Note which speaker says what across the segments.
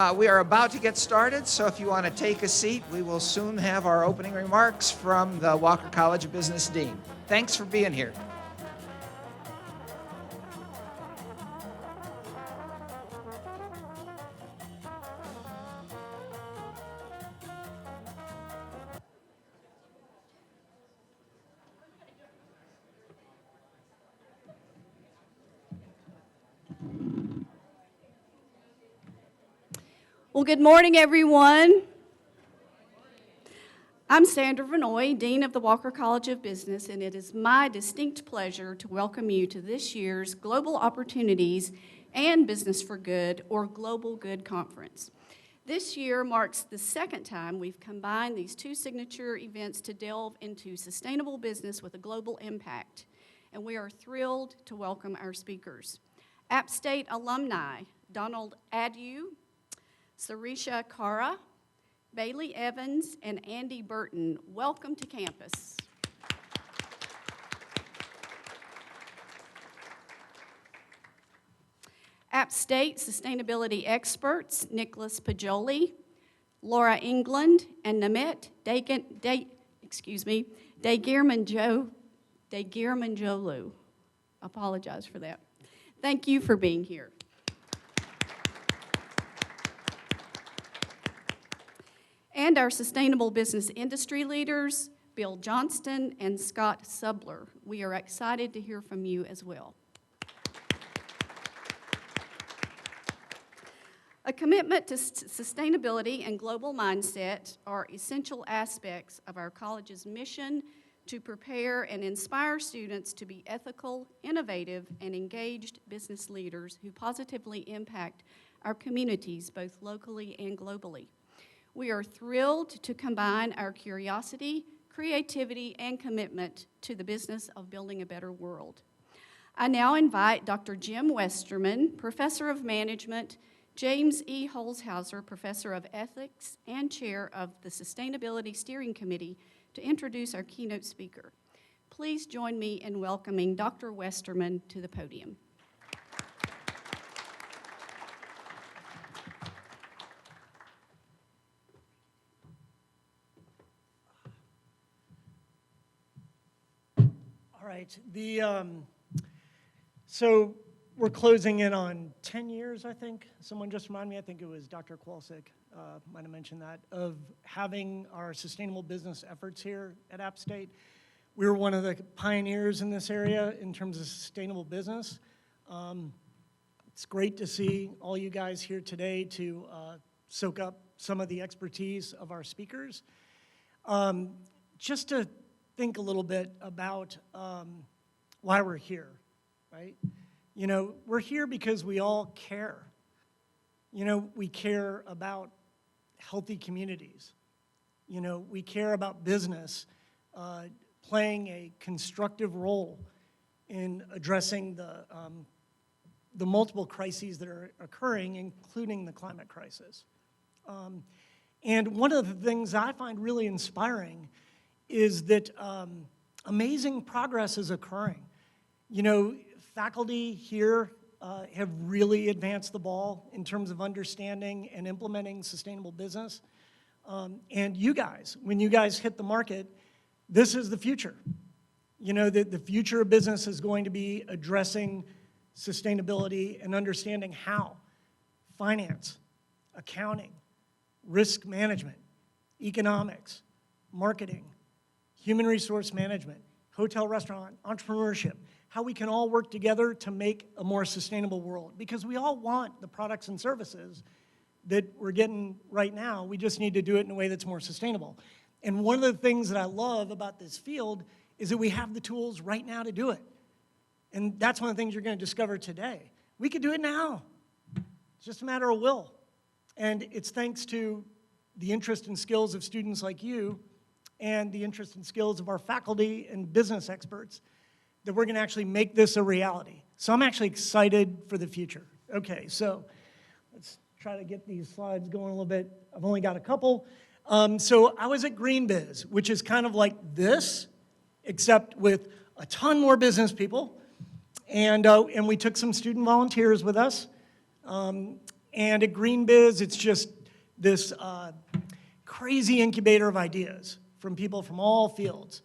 Speaker 1: We are about to get started, so if you want to take a seat, we will soon have our opening remarks from the Walker College of Business Dean. Thanks for being here.
Speaker 2: Well, good morning, everyone. I'm Sandra Vanoy, Dean of the Walker College of Business, and it is my distinct pleasure to welcome you to this year's Global Opportunities and Business for Good, or Global Good Conference. This year marks the second time we've combined these two signature events to delve into sustainable business with a global impact, and we are thrilled to welcome our speakers. App State alumni Donald Addu, Sarisha Kara, Bailey Evans, and Andy Burton, welcome to campus. App State sustainability experts Nicholas Pajoli, Laura England, and Namet Degirmanjolu. Apologize for that. Thank you for being here. And our sustainable business industry leaders, Bill Johnston and Scott Subler. We are excited to hear from you as well. A commitment to sustainability and global mindset are essential aspects of our college's mission to prepare and inspire students to be ethical, innovative, and engaged business leaders who positively impact our communities both locally and globally. We are thrilled to combine our curiosity, creativity, and commitment to the business of building a better world. I now invite Dr. Jim Westerman, Professor of Management, James E. Holzhauser, Professor of Ethics and Chair of the Sustainability Steering Committee, to introduce our keynote speaker. Please join me in welcoming Dr. Westerman to the podium.
Speaker 3: So we're closing in on 10 years, I think. Someone just reminded me, I think it was Dr. Kowalczyk, might have mentioned that, of having our sustainable business efforts here at App State. We were one of the pioneers in this area in terms of sustainable business. It's great to see all you guys here today to soak up some of the expertise of our speakers. Just to think a little bit about why we're here, right? You know, we're here because we all care. You know, we care about healthy communities. You know, we care about business playing a constructive role in addressing the multiple crises that are occurring, including the climate crisis. And one of the things I find really inspiring is that amazing progress is occurring. You know, faculty here have really advanced the ball in terms of understanding and implementing sustainable business. And you guys, when you guys hit the market, this is the future. You know, the future of business is going to be addressing sustainability and understanding how. Finance, accounting, risk management, economics, marketing, human resource management, hotel, restaurant, entrepreneurship, how we can all work together to make a more sustainable world. Because we all want the products and services that we're getting right now. We just need to do it in a way that's more sustainable. And one of the things that I love about this field is that we have the tools right now to do it. And that's one of the things you're going to discover today. We could do it now. It's just a matter of will. And it's thanks to the interest and skills of students like you and the interest and skills of our faculty and business experts that we're going to actually make this a reality. So I'm actually excited for the future. Okay, so let's try to get these slides going a little bit. I've only got a couple. So I was at GreenBiz, which is kind of like this, except with a ton more business people. And we took some student volunteers with us. And at GreenBiz, it's just this crazy incubator of ideas from people from all fields.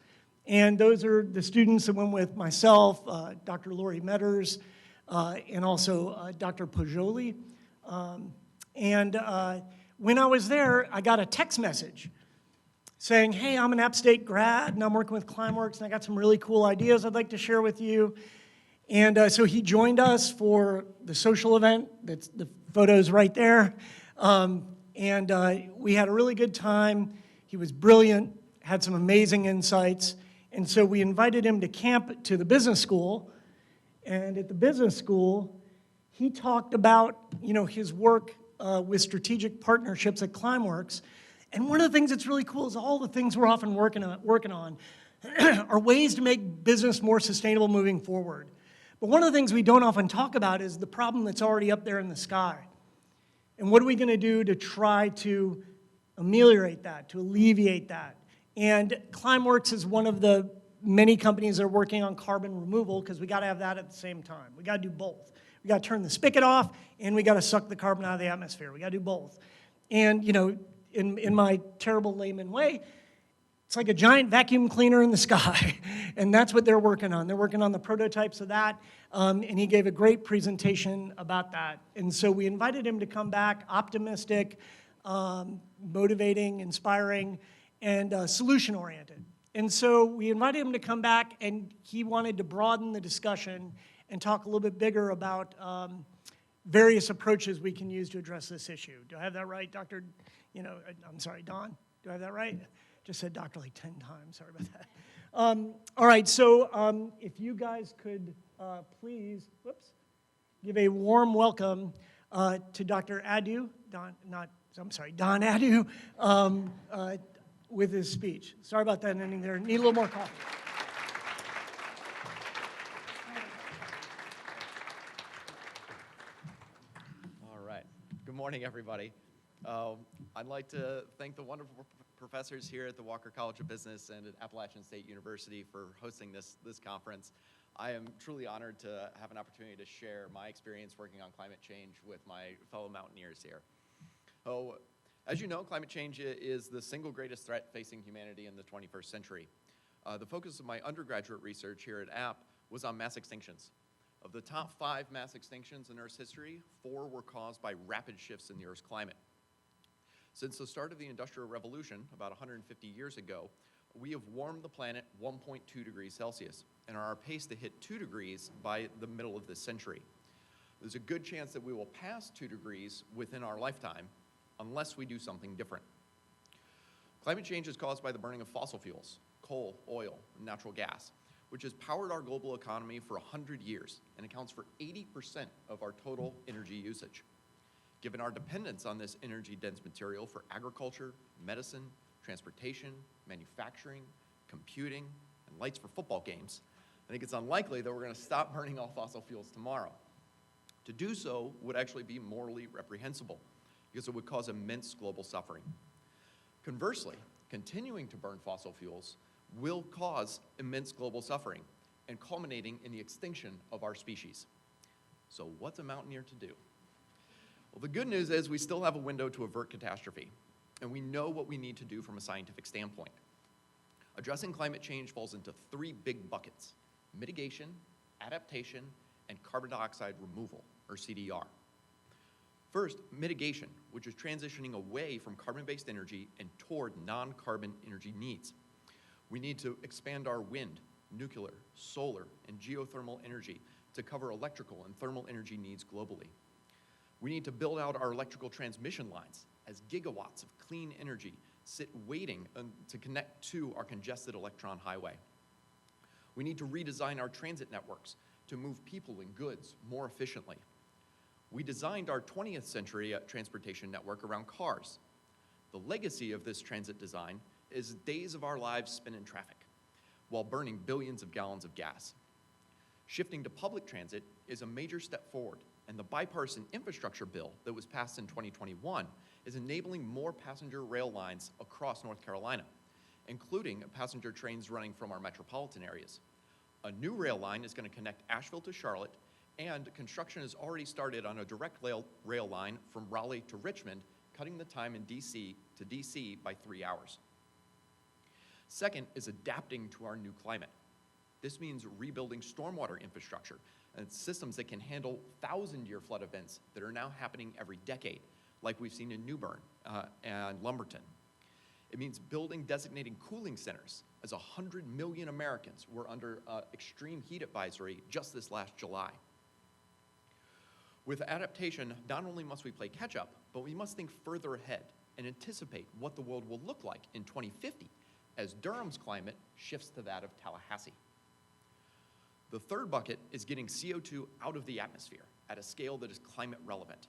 Speaker 3: And those are the students that went with myself, Dr. Lori Metters, and also Dr. Pojoli. When I was there, I got a text message saying, hey, I'm an App State grad, and I'm working with ClimeWorks, and I got some really cool ideas I'd like to share with you. And so he joined us for the social event. That's the photos right there. We had a really good time. He was brilliant, had some amazing insights. And so we invited him to camp to the business school. And at the business school, he talked about, his work with strategic partnerships at ClimeWorks. And one of the things that's really cool is all the things we're often working on are ways to make business more sustainable moving forward. But one of the things we don't often talk about is the problem that's already up there in the sky. And what are we going to do to try to ameliorate that, to alleviate that? And ClimeWorks is one of the many companies that are working on carbon removal, because we got to have that at the same time. We got to do both. We got to turn the spigot off, and we got to suck the carbon out of the atmosphere. We got to do both. And in my terrible layman way, it's like a giant vacuum cleaner in the sky, and that's what they're working on. They're working on the prototypes of that, and he gave a great presentation about that. And so we invited him to come back, optimistic, motivating, inspiring, and solution-oriented. And so we invited him to come back, and he wanted to broaden the discussion and talk a little bit bigger about various approaches we can use to address this issue. Do I have that right, Dr.? I'm sorry, Don? Do I have that right? Just said doctor like 10 times, sorry about that. All right, so if you guys could please, give a warm welcome to Dr. Addu, Don Addu, with his speech. Sorry about that ending there. Need a little more coffee.
Speaker 4: All right. Good morning, everybody. I'd like to thank the wonderful professors here at the Walker College of Business and at Appalachian State University for hosting this conference. I am truly honored to have an opportunity to share my experience working on climate change with my fellow mountaineers here. As you know, climate change is the single greatest threat facing humanity in the 21st century. The focus of my undergraduate research here at App was on mass extinctions. Of the top 5 mass extinctions in Earth's history, 4 were caused by rapid shifts in the Earth's climate. Since the start of the Industrial Revolution, about 150 years ago, we have warmed the planet 1.2 degrees Celsius and are on pace to hit 2 degrees by the middle of this century. There's a good chance that we will pass 2 degrees within our lifetime unless we do something different. Climate change is caused by the burning of fossil fuels, coal, oil, and natural gas, which has powered our global economy for 100 years and accounts for 80% of our total energy usage. Given our dependence on this energy-dense material for agriculture, medicine, transportation, manufacturing, computing, and lights for football games, I think it's unlikely that we're going to stop burning all fossil fuels tomorrow. To do so would actually be morally reprehensible because it would cause immense global suffering. Conversely, continuing to burn fossil fuels will cause immense global suffering and culminating in the extinction of our species. So what's a mountaineer to do? Well, the good news is we still have a window to avert catastrophe, and we know what we need to do from a scientific standpoint. Addressing climate change falls into 3 big buckets: mitigation, adaptation, and carbon dioxide removal, or CDR. First, mitigation, which is transitioning away from carbon-based energy and toward non-carbon energy needs. We need to expand our wind, nuclear, solar, and geothermal energy to cover electrical and thermal energy needs globally. We need to build out our electrical transmission lines as gigawatts of clean energy sit waiting to connect to our congested electron highway. We need to redesign our transit networks to move people and goods more efficiently. We designed our 20th century transportation network around cars. The legacy of this transit design is days of our lives spent in traffic while burning billions of gallons of gas. Shifting to public transit is a major step forward, and the bipartisan infrastructure bill that was passed in 2021 is enabling more passenger rail lines across North Carolina, including passenger trains running from our metropolitan areas. A new rail line is going to connect Asheville to Charlotte And construction has already started on a direct rail line from Raleigh to Richmond, cutting the time in DC to DC by 3 hours. Second is adapting to our new climate. This means rebuilding stormwater infrastructure and systems that can handle 1,000-year flood events that are now happening every decade, like we've seen in Newbern and Lumberton. It means designating cooling centers, as 100 million Americans were under extreme heat advisory just this last July. With adaptation, not only must we play catch up, but we must think further ahead and anticipate what the world will look like in 2050 as Durham's climate shifts to that of Tallahassee. The third bucket is getting CO2 out of the atmosphere at a scale that is climate relevant.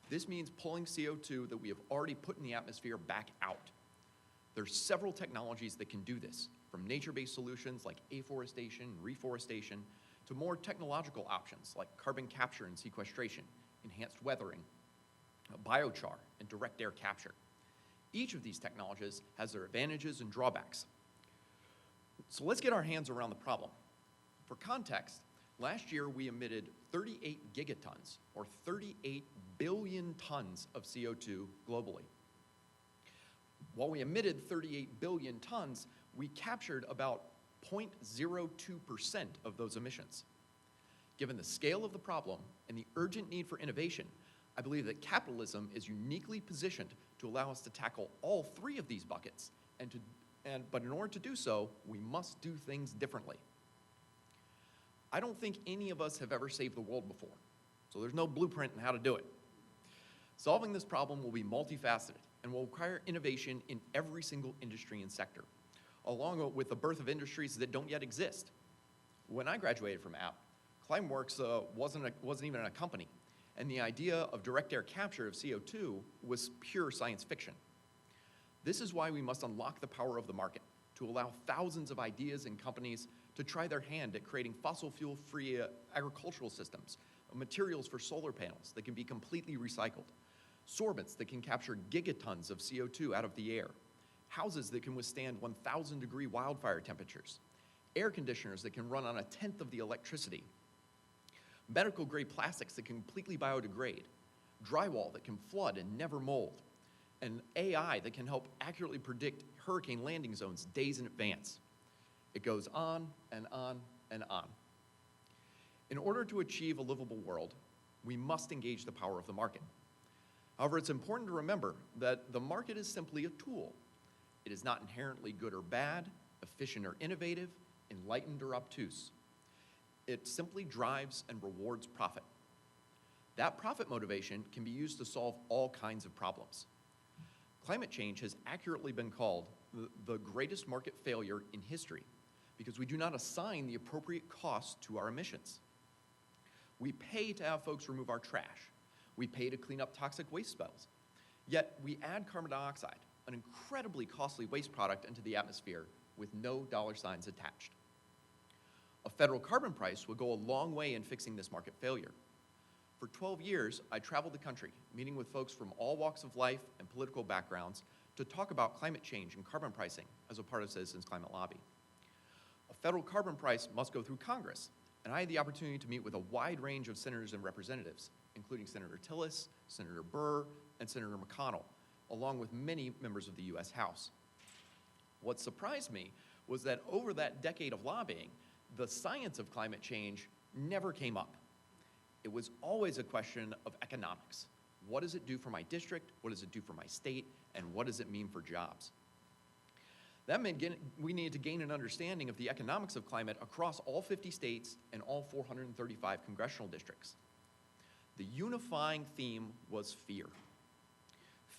Speaker 4: This means pulling CO2 that we have already put in the atmosphere back out. There's several technologies that can do this, from nature-based solutions like afforestation, reforestation, to more technological options like carbon capture and sequestration, enhanced weathering, biochar, and direct air capture. Each of these technologies has their advantages and drawbacks. So let's get our hands around the problem. For context, last year we emitted 38 gigatons, or 38 billion tons of CO2 globally. While we emitted 38 billion tons, we captured about 0.02% of those emissions. Given the scale of the problem and the urgent need for innovation, I believe that capitalism is uniquely positioned to allow us to tackle all three of these buckets, but in order to do so, we must do things differently. I don't think any of us have ever saved the world before, so there's no blueprint on how to do it. Solving this problem will be multifaceted and will require innovation in every single industry and sector, along with the birth of industries that don't yet exist. When I graduated from App, ClimeWorks wasn't even a company, and the idea of direct air capture of CO2 was pure science fiction. This is why we must unlock the power of the market to allow thousands of ideas and companies to try their hand at creating fossil fuel-free agricultural systems, materials for solar panels that can be completely recycled, sorbents that can capture gigatons of CO2 out of the air, houses that can withstand 1,000-degree wildfire temperatures, air conditioners that can run on 1/10 of the electricity, medical-grade plastics that can completely biodegrade, drywall that can flood and never mold, and AI that can help accurately predict hurricane landing zones days in advance. It goes on and on and on. In order to achieve a livable world, we must engage the power of the market. However, it's important to remember that the market is simply a tool. It is not inherently good or bad, efficient or innovative, enlightened or obtuse. It simply drives and rewards profit. That profit motivation can be used to solve all kinds of problems. Climate change has accurately been called the greatest market failure in history because we do not assign the appropriate cost to our emissions. We pay to have folks remove our trash. We pay to clean up toxic waste spills. Yet we add carbon dioxide, an incredibly costly waste product, into the atmosphere with no dollar signs attached. A federal carbon price would go a long way in fixing this market failure. For 12 years, I traveled the country, meeting with folks from all walks of life and political backgrounds to talk about climate change and carbon pricing as a part of Citizens Climate Lobby. A federal carbon price must go through Congress, and I had the opportunity to meet with a wide range of senators and representatives, including Senator Tillis, Senator Burr, and Senator McConnell, along with many members of the U.S. House. What surprised me was that over that decade of lobbying, the science of climate change never came up. It was always a question of economics. What does it do for my district? What does it do for my state? And what does it mean for jobs? That meant we needed to gain an understanding of the economics of climate across all 50 states and all 435 congressional districts. The unifying theme was fear.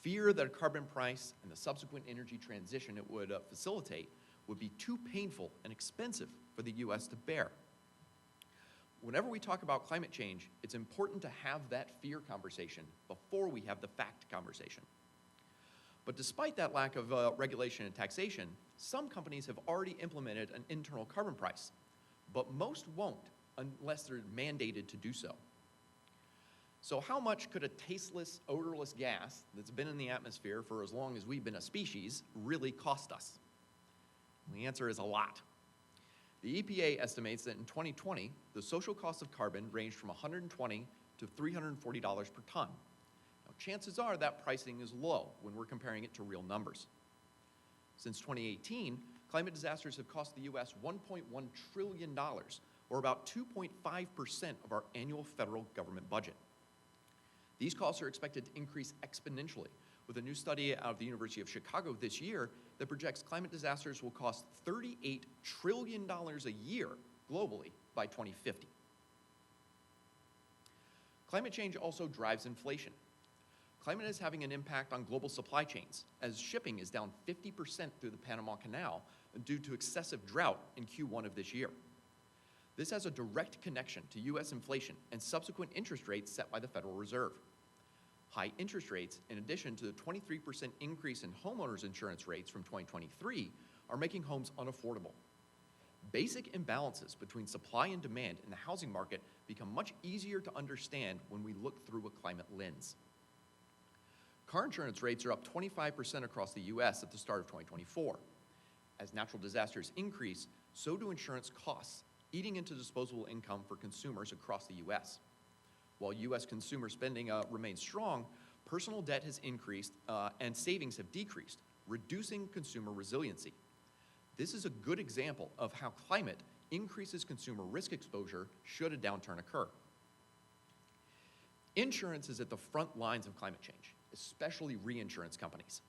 Speaker 4: Fear that a carbon price and the subsequent energy transition it would facilitate would be too painful and expensive for the U.S. to bear. Whenever we talk about climate change, it's important to have that fear conversation before we have the fact conversation. But despite that lack of regulation and taxation, some companies have already implemented an internal carbon price, but most won't unless they're mandated to do so. So how much could a tasteless, odorless gas that's been in the atmosphere for as long as we've been a species really cost us? The answer is a lot. The EPA estimates that in 2020, the social cost of carbon ranged from $120 to $340 per ton. Now, chances are that pricing is low when we're comparing it to real numbers. Since 2018, climate disasters have cost the U.S. $1.1 trillion, or about 2.5% of our annual federal government budget. These costs are expected to increase exponentially, with a new study out of the University of Chicago this year that projects climate disasters will cost $38 trillion a year globally by 2050. Climate change also drives inflation. Climate is having an impact on global supply chains, as shipping is down 50% through the Panama Canal due to excessive drought in Q1 of this year. This has a direct connection to U.S. inflation and subsequent interest rates set by the Federal Reserve. High interest rates, in addition to the 23% increase in homeowners insurance rates from 2023, are making homes unaffordable. Basic imbalances between supply and demand in the housing market become much easier to understand when we look through a climate lens. Car insurance rates are up 25% across the U.S. at the start of 2024. As natural disasters increase, so do insurance costs, eating into disposable income for consumers across the U.S. While U.S. consumer spending remains strong, personal debt has increased and savings have decreased, reducing consumer resiliency. This is a good example of how climate increases consumer risk exposure should a downturn occur. Insurance is at the front lines of climate change, especially reinsurance companies.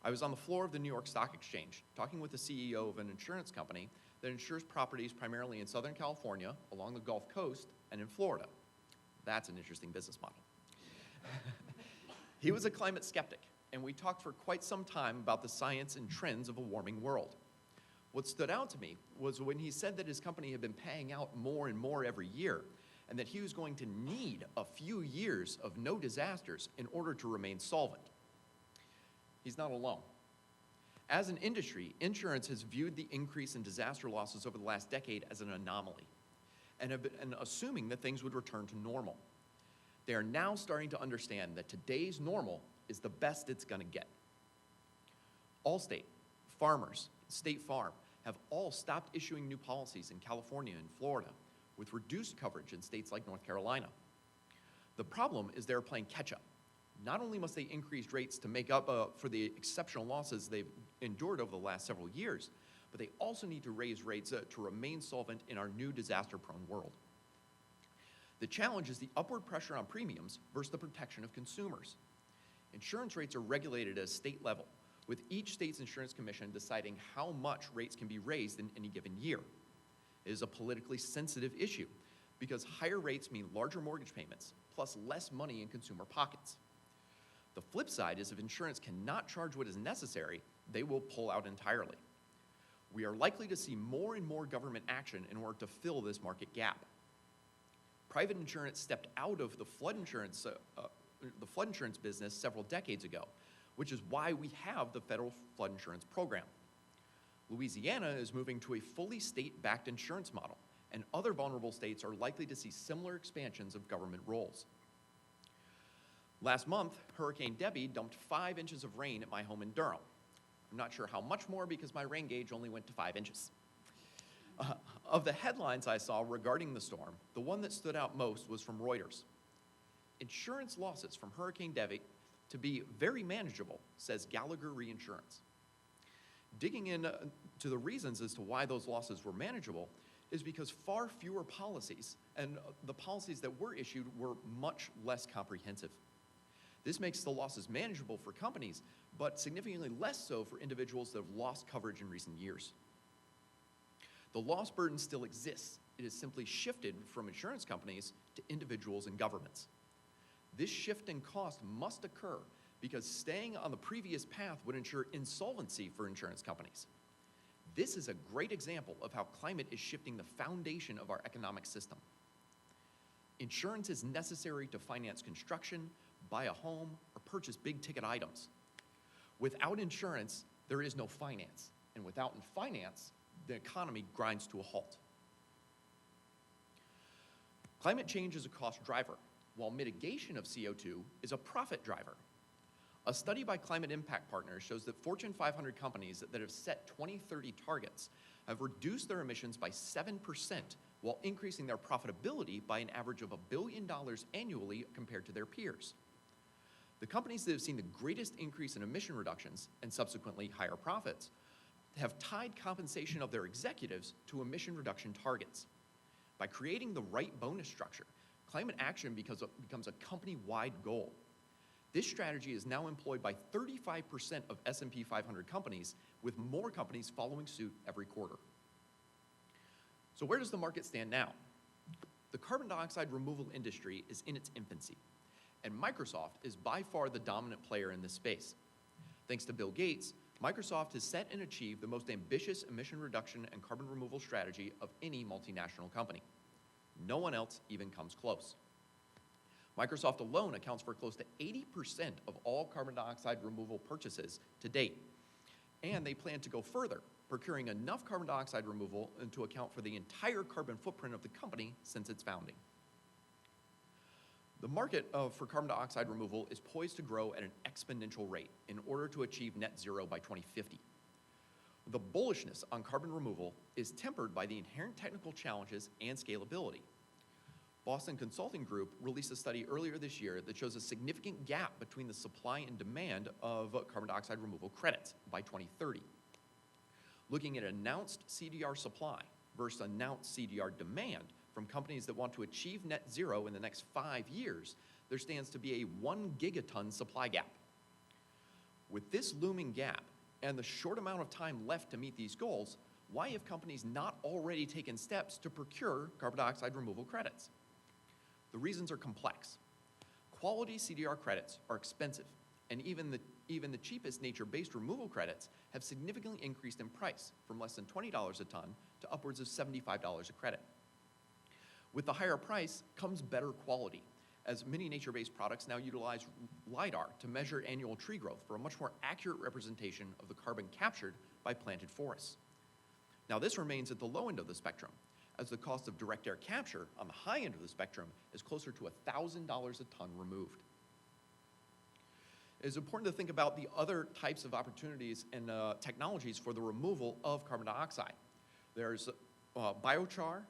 Speaker 4: I was on the floor of the New York Stock Exchange talking with the CEO of an insurance company that insures properties primarily in Southern California, along the Gulf Coast, and in Florida. That's an interesting business model. He was a climate skeptic, and we talked for quite some time about the science and trends of a warming world. What stood out to me was when he said that his company had been paying out more and more every year, and that he was going to need a few years of no disasters in order to remain solvent. He's not alone. As an industry, insurance has viewed the increase in disaster losses over the last decade as an anomaly, and have been assuming that things would return to normal. They are now starting to understand that today's normal is the best it's going to get. Allstate, Farmers, State Farm have all stopped issuing new policies in California and Florida, with reduced coverage in states like North Carolina. The problem is they're playing catch-up. Not only must they increase rates to make up for the exceptional losses they've endured over the last several years, but they also need to raise rates to remain solvent in our new disaster-prone world. The challenge is the upward pressure on premiums versus the protection of consumers. Insurance rates are regulated at a state level, with each state's insurance commission deciding how much rates can be raised in any given year. It is a politically sensitive issue because higher rates mean larger mortgage payments, plus less money in consumer pockets. The flip side is if insurance cannot charge what is necessary, they will pull out entirely. We are likely to see more and more government action in order to fill this market gap. Private insurance stepped out of the flood insurance business several decades ago, which is why we have the federal flood insurance program. Louisiana is moving to a fully state-backed insurance model, and other vulnerable states are likely to see similar expansions of government roles. Last month, Hurricane Debbie dumped 5 inches of rain at my home in Durham. I'm not sure how much more because my rain gauge only went to 5 inches. Of the headlines I saw regarding the storm, the one that stood out most was from Reuters. Insurance losses from Hurricane Debbie to be very manageable, says Gallagher Reinsurance. Digging in to the reasons as to why those losses were manageable is because far fewer policies, and the policies that were issued were much less comprehensive. This makes the losses manageable for companies, but significantly less so for individuals that have lost coverage in recent years. The loss burden still exists. It is simply shifted from insurance companies to individuals and governments. This shift in cost must occur because staying on the previous path would ensure insolvency for insurance companies. This is a great example of how climate is shifting the foundation of our economic system. Insurance is necessary to finance construction, buy a home, or purchase big-ticket items. Without insurance, there is no finance, and without finance, the economy grinds to a halt. Climate change is a cost driver, while mitigation of CO2 is a profit driver. A study by Climate Impact Partners shows that Fortune 500 companies that have set 2030 targets have reduced their emissions by 7% while increasing their profitability by an average of $1 billion annually compared to their peers. The companies that have seen the greatest increase in emission reductions and subsequently higher profits have tied compensation of their executives to emission reduction targets. By creating the right bonus structure, climate action becomes a company-wide goal. This strategy is now employed by 35% of S&P 500 companies, with more companies following suit every quarter. So where does the market stand now? The carbon dioxide removal industry is in its infancy, and Microsoft is by far the dominant player in this space. Thanks to Bill Gates, Microsoft has set and achieved the most ambitious emission reduction and carbon removal strategy of any multinational company. No one else even comes close. Microsoft alone accounts for close to 80% of all carbon dioxide removal purchases to date. And they plan to go further, procuring enough carbon dioxide removal to account for the entire carbon footprint of the company since its founding. The market for carbon dioxide removal is poised to grow at an exponential rate in order to achieve net zero by 2050. The bullishness on carbon removal is tempered by the inherent technical challenges and scalability. Boston Consulting Group released a study earlier this year that shows a significant gap between the supply and demand of carbon dioxide removal credits by 2030. Looking at announced CDR supply versus announced CDR demand from companies that want to achieve net zero in the next 5 years, there stands to be a 1 gigaton supply gap. With this looming gap and the short amount of time left to meet these goals, why have companies not already taken steps to procure carbon dioxide removal credits? The reasons are complex. Quality CDR credits are expensive, and even the cheapest nature-based removal credits have significantly increased in price from less than $20 a ton to upwards of $75 a credit. With the higher price comes better quality, as many nature-based products now utilize LiDAR to measure annual tree growth for a much more accurate representation of the carbon captured by planted forests. Now, this remains at the low end of the spectrum, as the cost of direct air capture on the high end of the spectrum is closer to $1,000 a ton removed. It is important to think about the other types of opportunities and technologies for the removal of carbon dioxide. There's biochar,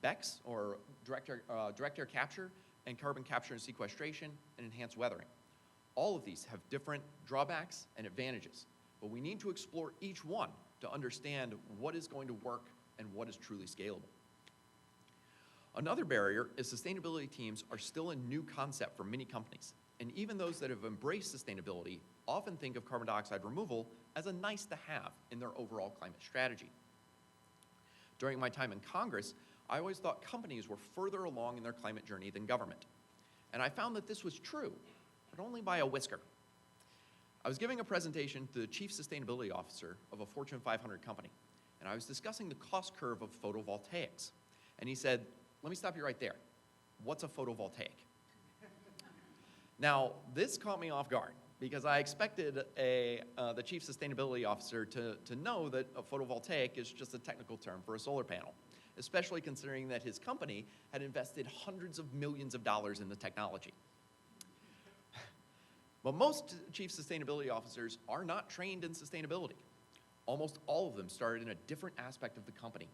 Speaker 4: BECCS, or direct air capture, and carbon capture and sequestration, and enhanced weathering. All of these have different drawbacks and advantages, but we need to explore each one to understand what is going to work and what is truly scalable. Another barrier is sustainability teams are still a new concept for many companies, and even those that have embraced sustainability often think of carbon dioxide removal as a nice to have in their overall climate strategy. During my time in Congress, I always thought companies were further along in their climate journey than government, and I found that this was true, but only by a whisker. I was giving a presentation to the Chief Sustainability Officer of a Fortune 500 company, and I was discussing the cost curve of photovoltaics. And he said, "Let me stop you right there. What's a photovoltaic?" Now, this caught me off guard because I expected the Chief Sustainability Officer to know that a photovoltaic is just a technical term for a solar panel, especially considering that his company had invested hundreds of millions of dollars in the technology. But most Chief Sustainability Officers are not trained in sustainability. Almost all of them started in a different aspect of the company.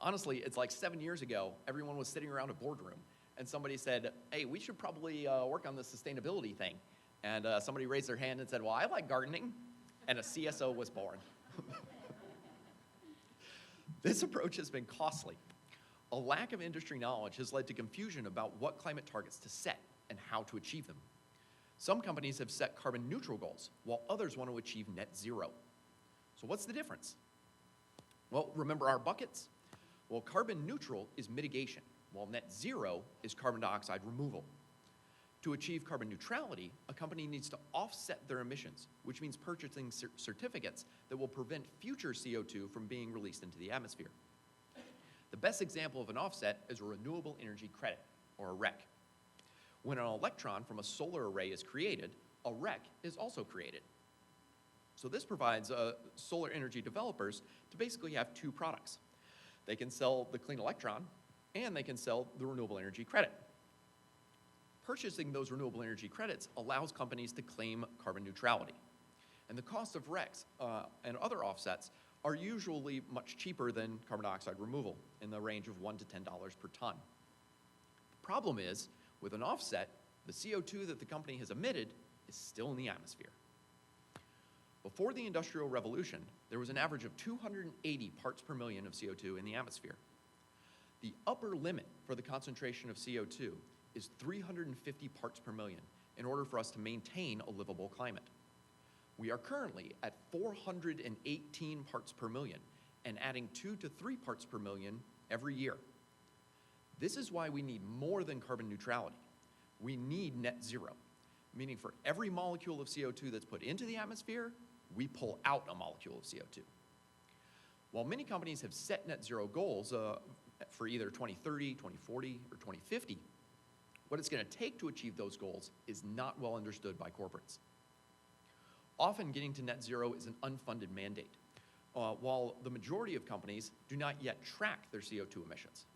Speaker 4: Honestly, it's like 7 years ago, everyone was sitting around a boardroom, and somebody said, "Hey, we should probably work on this sustainability thing." And somebody raised their hand and said, "Well, I like gardening," and a CSO was born. This approach has been costly. A lack of industry knowledge has led to confusion about what climate targets to set and how to achieve them. Some companies have set carbon neutral goals, while others want to achieve net zero. So what's the difference? Well, remember our buckets? Well, carbon neutral is mitigation, while net zero is carbon dioxide removal. To achieve carbon neutrality, a company needs to offset their emissions, which means purchasing certificates that will prevent future CO2 from being released into the atmosphere. The best example of an offset is a renewable energy credit, or a REC. When an electron from a solar array is created, a REC is also created. So this provides solar energy developers to basically have two products. They can sell the clean electron, and they can sell the renewable energy credit. Purchasing those renewable energy credits allows companies to claim carbon neutrality. And the cost of RECs and other offsets are usually much cheaper than carbon dioxide removal in the range of $1 to $10 per ton. The problem is, with an offset, the CO2 that the company has emitted is still in the atmosphere. Before the Industrial Revolution, there was an average of 280 parts per million of CO2 in the atmosphere. The upper limit for the concentration of CO2 is 350 parts per million in order for us to maintain a livable climate. We are currently at 418 parts per million and adding 2 to 3 parts per million every year. This is why we need more than carbon neutrality. We need net zero, meaning for every molecule of CO2 that's put into the atmosphere, we pull out a molecule of CO2. While many companies have set net zero goals for either 2030, 2040, or 2050, what it's going to take to achieve those goals is not well understood by corporates. Often getting to net zero is an unfunded mandate, while the majority of companies do not yet track their CO2 emissions.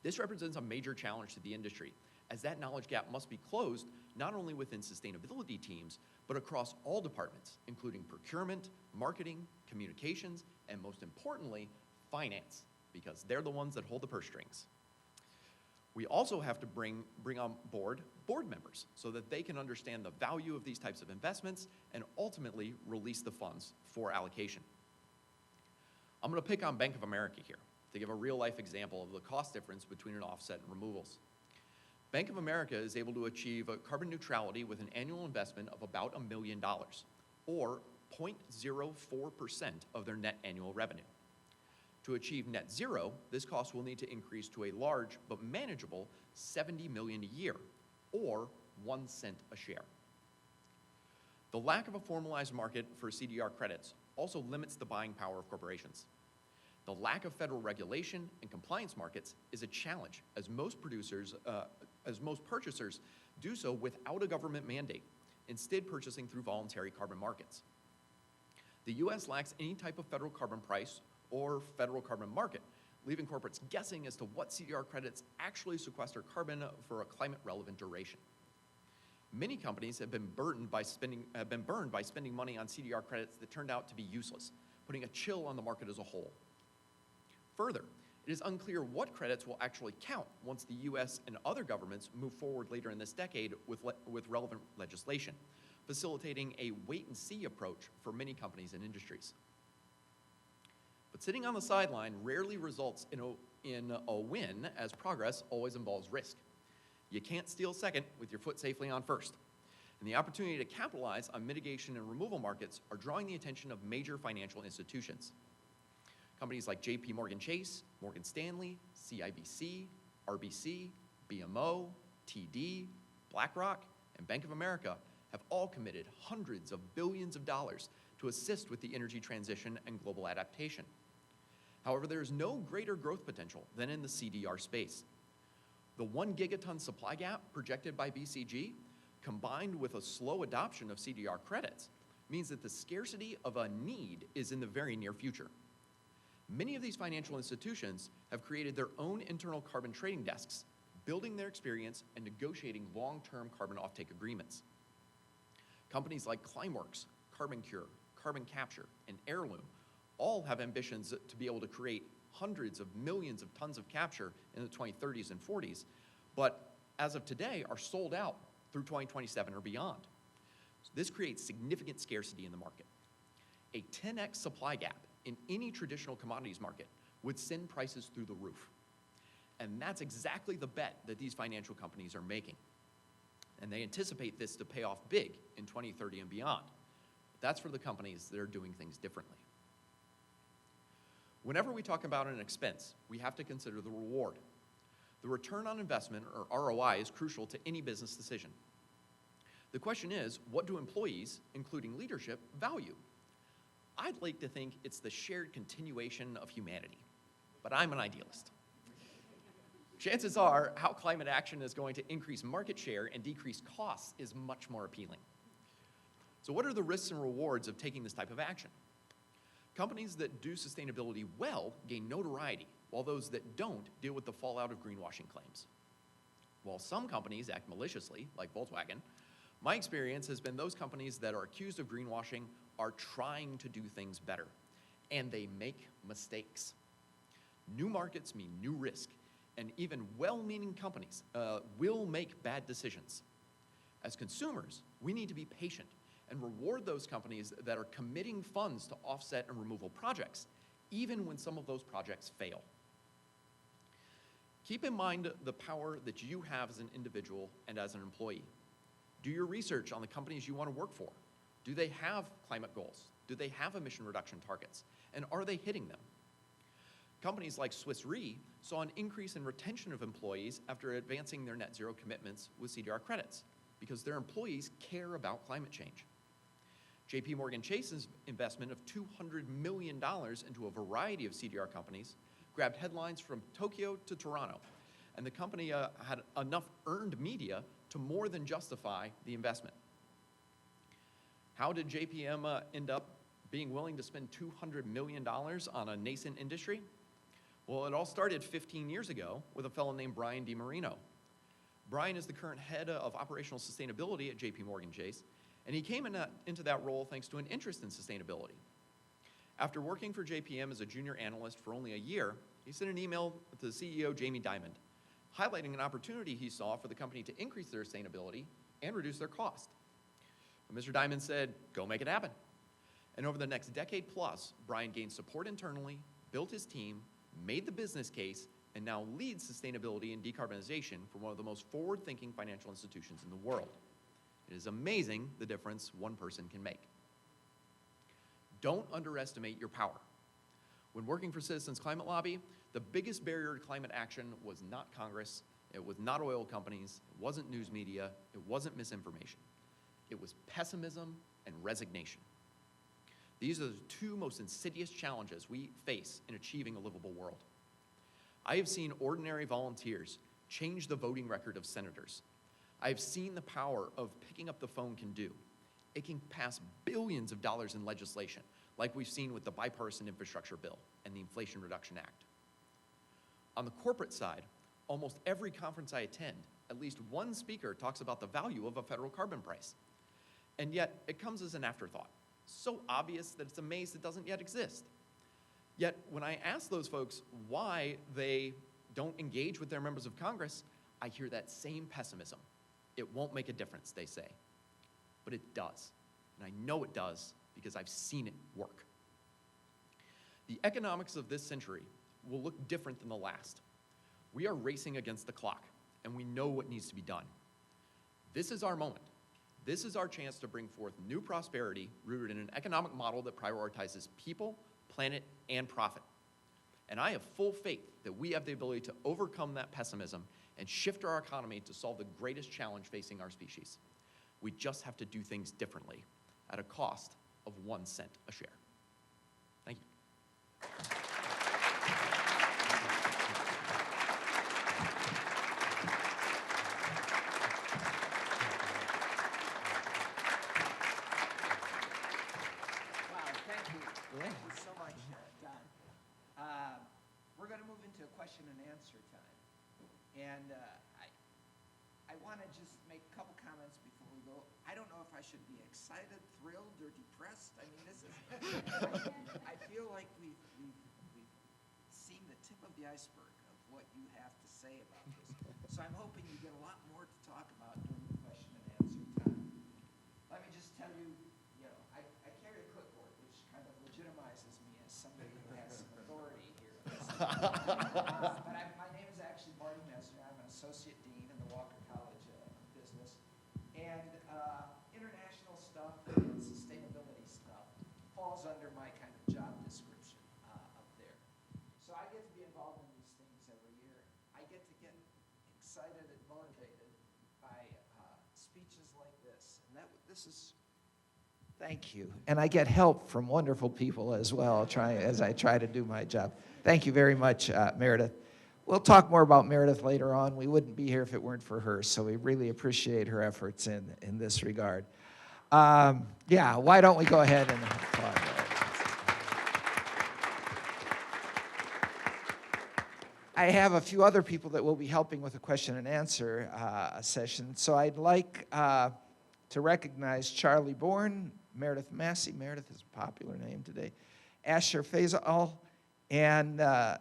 Speaker 4: This represents a major challenge to the industry, as that knowledge gap must be closed not only within sustainability teams, but across all departments, including procurement, marketing, communications, and most importantly, finance, because they're the ones that hold the purse strings. We also have to bring on board members so that they can understand the value of these types of investments and ultimately release the funds for allocation. I'm going to pick on Bank of America here to give a real-life example of the cost difference between an offset and removals. Bank of America is able to achieve carbon neutrality with an annual investment of about $1 million, or 0.04% of their net annual revenue. To achieve net zero, this cost will need to increase to a large but manageable $70 million a year, or 1 cent a share. The lack of a formalized market for CDR credits also limits the buying power of corporations. The lack of federal regulation and compliance markets is a challenge, as most purchasers do so without a government mandate, instead purchasing through voluntary carbon markets. The US lacks any type of federal carbon price or federal carbon market, leaving corporates guessing as to what CDR credits actually sequester carbon for a climate-relevant duration. Many companies have been burned by spending money on CDR credits that turned out to be useless, putting a chill on the market as a whole. Further, it is unclear what credits will actually count once the US and other governments move forward later in this decade with relevant legislation, facilitating a wait-and-see approach for many companies and industries. But sitting on the sideline rarely results in a win, as progress always involves risk. You can't steal second with your foot safely on first. And the opportunity to capitalize on mitigation and removal markets are drawing the attention of major financial institutions. Companies like JP Morgan Chase, Morgan Stanley, CIBC, RBC, BMO, TD, BlackRock, and Bank of America have all committed hundreds of billions of dollars to assist with the energy transition and global adaptation. However, there is no greater growth potential than in the CDR space. The 1 gigaton supply gap projected by BCG, combined with a slow adoption of CDR credits, means that the scarcity of a need is in the very near future. Many of these financial institutions have created their own internal carbon trading desks, building their experience and negotiating long-term carbon offtake agreements. Companies like ClimeWorks, CarbonCure, Carbon Capture, and Heirloom all have ambitions to be able to create hundreds of millions of tons of capture in the 2030s and 40s, but as of today are sold out through 2027 or beyond. So this creates significant scarcity in the market. A 10x supply gap in any traditional commodities market would send prices through the roof. And that's exactly the bet that these financial companies are making. And they anticipate this to pay off big in 2030 and beyond. But that's for the companies that are doing things differently. Whenever we talk about an expense, we have to consider the reward. The return on investment, or ROI, is crucial to any business decision. The question is, what do employees, including leadership, value? I'd like to think it's the shared continuation of humanity, but I'm an idealist. Chances are, how climate action is going to increase market share and decrease costs is much more appealing. So what are the risks and rewards of taking this type of action? Companies that do sustainability well gain notoriety, while those that don't deal with the fallout of greenwashing claims. While some companies act maliciously, like Volkswagen, my experience has been those companies that are accused of greenwashing are trying to do things better, and they make mistakes. New markets mean new risk, and even well-meaning companies will make bad decisions. As consumers, we need to be patient and reward those companies that are committing funds to offset and removal projects, even when some of those projects fail. Keep in mind the power that you have as an individual and as an employee. Do your research on the companies you want to work for. Do they have climate goals? Do they have emission reduction targets? And are they hitting them? Companies like Swiss Re saw an increase in retention of employees after advancing their net zero commitments with CDR credits because their employees care about climate change. JP Morgan Chase's investment of $200 million into a variety of CDR companies grabbed headlines from Tokyo to Toronto, and the company had enough earned media to more than justify the investment. How did JPM end up being willing to spend $200 million on a nascent industry? Well, it all started 15 years ago with a fellow named Brian DiMarino. Brian is the current head of operational sustainability at JP Morgan Chase, and he came into that role thanks to an interest in sustainability. After working for JPM as a junior analyst for only a year, he sent an email to the CEO, Jamie Dimon, highlighting an opportunity he saw for the company to increase their sustainability and reduce their cost. But Mr. Dimon said, go make it happen. And over the next decade plus, Brian gained support internally, built his team, made the business case, and now leads sustainability and decarbonization for one of the most forward-thinking financial institutions in the world. It is amazing the difference one person can make. Don't underestimate your power. When working for Citizens Climate Lobby, the biggest barrier to climate action was not Congress, it was not oil companies, it wasn't news media, it wasn't misinformation. It was pessimism and resignation. These are the two most insidious challenges we face in achieving a livable world. I have seen ordinary volunteers change the voting record of senators. I have seen the power of picking up the phone can do. It can pass billions of dollars in legislation, like we've seen with the Bipartisan Infrastructure Bill and the Inflation Reduction Act. On the corporate side, almost every conference I attend, at least one speaker talks about the value of a federal carbon price. And yet, it comes as an afterthought. So obvious that it's amazed it doesn't yet exist. Yet, when I ask those folks why they don't engage with their members of Congress, I hear that same pessimism. It won't make a difference, they say. But it does. And I know it does because I've seen it work. The economics of this century will look different than the last. We are racing against the clock, and we know what needs to be done. This is our moment. This is our chance to bring forth new prosperity rooted in an economic model that prioritizes people, planet, and profit. And I have full faith that we have the ability to overcome that pessimism and shift our economy to solve the greatest challenge facing our species. We just have to do things differently at a cost of 1 cent a share. Thank you.
Speaker 1: Thank you so much, Don. We're going to move into a question and answer time. And I want to just make a couple comments before we go. I don't know if I should be excited, thrilled, or depressed. I mean, this is, I feel like we've seen the tip of the iceberg of what you have to say about this. So I'm hoping you get a lot more to talk about during the question and answer time. Let me just tell you, I carry a clipboard, which kind of legitimizes me as somebody who has some authority here. But my name is actually Marty Mesner. I'm an associate dean in the Walker College of Business. And international stuff and sustainability stuff falls under my kind of job description up there. So I get to be involved in these things every year. I get to get excited and motivated by speeches like this. And this is... Thank you. And I get help from wonderful people as well as I try to do my job. Thank you very much, Meredith. We'll talk more about Meredith later on. We wouldn't be here if it weren't for her, so we really appreciate her efforts in this regard. Yeah, why don't we go ahead and applaud her. I have a few other people that will be helping with the question and answer session, so I'd like to recognize Charlie Bourne, Meredith Massey. Meredith is a popular name today. Asher Faisal, and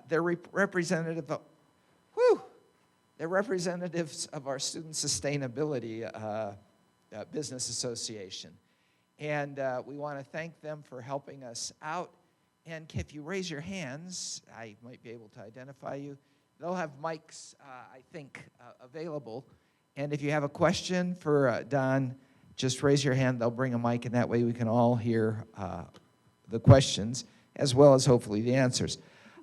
Speaker 1: they're representative of, they're representatives of our Student Sustainability Business Association. And we want to thank them for helping us out. And if you raise your hands, I might be able to identify you. They'll have mics, I think, available. And if you have a question for Don, just raise your hand. They'll bring a mic, and that way we can all hear the questions, as well as hopefully the answers.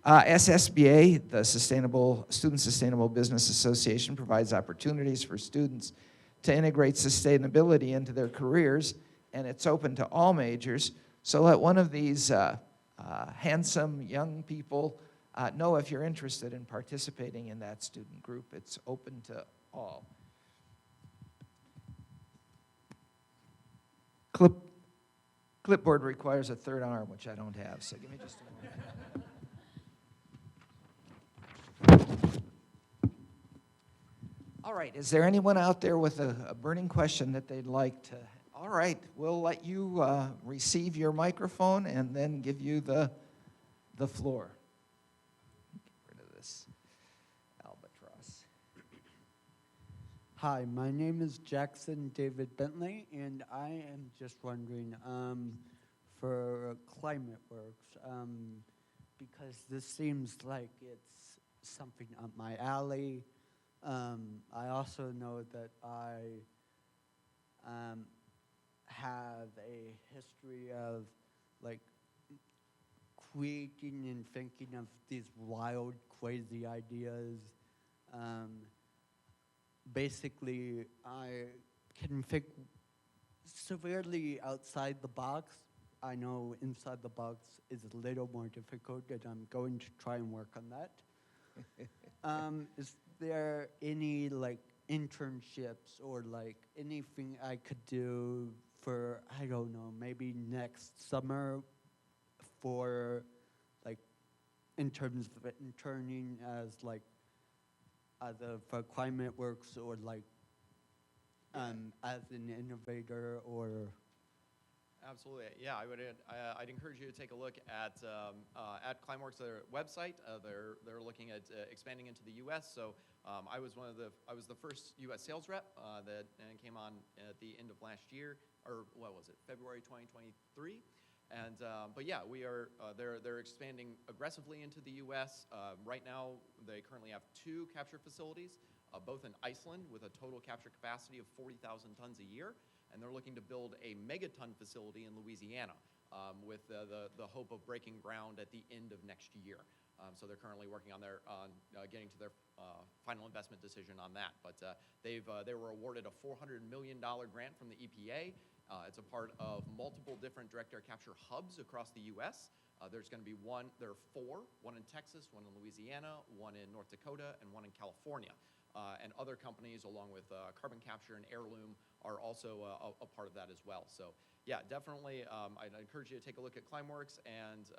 Speaker 1: SSBA, the Student Sustainable Business Association, provides opportunities for students to integrate sustainability into their careers, and it's open to all majors. So let one of these handsome young people know if you're interested in participating in that student group. It's open to all. Clipboard requires a third arm, which I don't have, so give me just a minute. All right, is there anyone out there with a burning question that they'd like to? All right, we'll let you receive your microphone and then give you the floor. Get rid of this albatross.
Speaker 5: Hi, my name is Jackson David Bentley, and I am just wondering for ClimeWorks, because this seems like it's something up my alley. I also know that I have a history of like creating and thinking of these wild, crazy ideas. Basically, I can think severely outside the box. I know inside the box is a little more difficult, and I'm going to try and work on that. Is there any like internships or like anything I could do for, I don't know, maybe next summer for like in terms of interning as like either for ClimeWorks or like as an innovator or?
Speaker 4: Absolutely, yeah. I'd encourage you to take a look at ClimeWorks' website. They're looking at expanding into the U.S. So I was the first U.S. sales rep that came on at the end of last year, or what was it, February 2023. And but yeah, they're expanding aggressively into the U.S. Right now, they currently have 2 capture facilities, both in Iceland with a total capture capacity of 40,000 tons a year. And they're looking to build a megaton facility in Louisiana with the hope of breaking ground at the end of next year. So they're currently working on getting to their final investment decision on that. But they were awarded a $400 million grant from the EPA. It's a part of multiple different direct air capture hubs across the U.S. There's going to be there are 4, one in Texas, one in Louisiana, one in North Dakota, and one in California. And other companies, along with Carbon Capture and Heirloom, are also a part of that as well. So yeah, definitely, I'd encourage you to take a look at ClimeWorks and